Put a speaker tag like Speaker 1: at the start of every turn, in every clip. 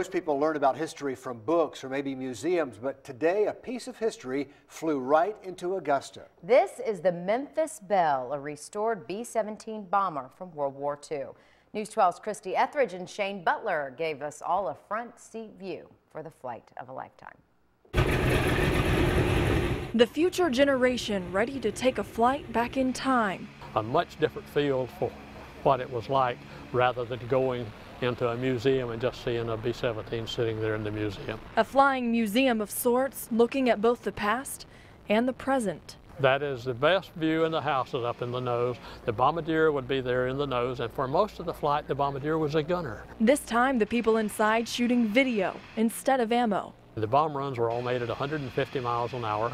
Speaker 1: Most people learn about history from books or maybe museums, but today a piece of history flew right into Augusta.
Speaker 2: This is the Memphis Belle, a restored B-17 bomber from World War II. News 12's Christie and Shane Butler gave us all a front seat view for the flight of a lifetime.
Speaker 3: The future generation ready to take a flight back in time.
Speaker 4: A much different feel for what it was like rather than going into a museum and just seeing a B-17 sitting there in the museum.
Speaker 3: A flying museum of sorts, looking at both the past and the present.
Speaker 4: That is the best view in the house is up in the nose. The bombardier would be there in the nose, and for most of the flight, the bombardier was a gunner.
Speaker 3: This time, the people inside shooting video instead of ammo.
Speaker 4: The bomb runs were all made at 150 miles an hour,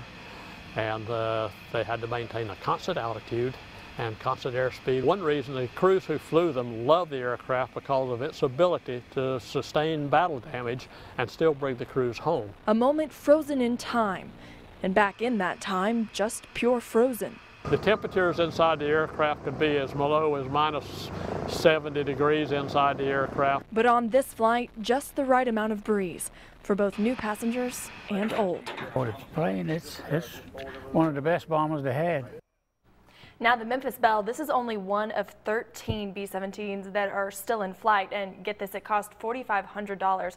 Speaker 4: and they had to maintain a constant altitude and constant airspeed. One reason the crews who flew them loved the aircraft because of its ability to sustain battle damage and still bring the crews home.
Speaker 3: A moment frozen in time, and back in that time, just pure frozen.
Speaker 4: The temperatures inside the aircraft could be as low as minus 70 degrees inside the aircraft.
Speaker 3: But on this flight, just the right amount of breeze for both new passengers and old.
Speaker 5: For the plane, it's one of the best bombers they had.
Speaker 6: Now the Memphis Belle, this is only one of 13 B-17s that are still in flight, and get this, it cost $4,500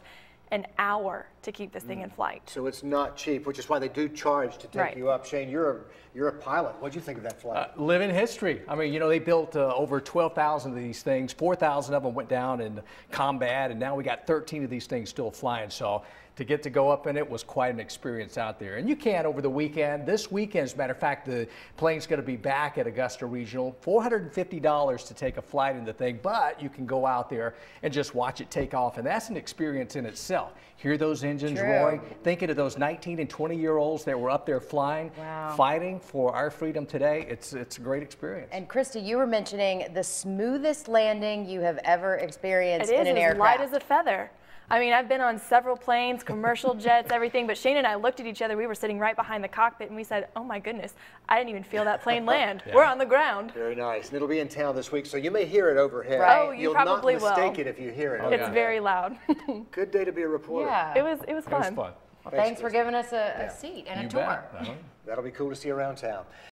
Speaker 6: an hour to keep this thing in flight.
Speaker 1: So it's not cheap, which is why they do charge to take you up. Shane, you're a pilot. What'd you think of that flight?
Speaker 7: Living history. I mean, you know, they built over 12,000 of these things. 4,000 of them went down in combat, and now we got 13 of these things still flying. So to get to go up in it was quite an experience out there. And you can over the weekend. This weekend, as a matter of fact, the plane's going to be back at Augusta Regional. $450 to take a flight in the thing, but you can go out there and just watch it take off, and that's an experience in itself. Hear those engines roaring, thinking of those 19 and 20-year-olds that were up there flying, fighting for our freedom today. It's a great experience.
Speaker 2: And Christy, you were mentioning the smoothest landing you have ever experienced in an aircraft.
Speaker 6: It is as light as a feather. I mean, I've been on several planes, commercial jets, everything, but Shane and I looked at each other. We were sitting right behind the cockpit, and we said, oh my goodness, I didn't even feel that plane land. We're on the ground.
Speaker 1: Very nice. And it'll be in town this week, so you may hear it overhead.
Speaker 6: Right. Oh, you probably will.
Speaker 1: You'll not mistake it if you hear it.
Speaker 6: It's very loud.
Speaker 1: Good day to be a reporter.
Speaker 2: Yeah.
Speaker 6: It was fun.
Speaker 7: It was fun.
Speaker 2: Well, thanks for giving us a seat and a tour.
Speaker 1: That'll be cool to see around town.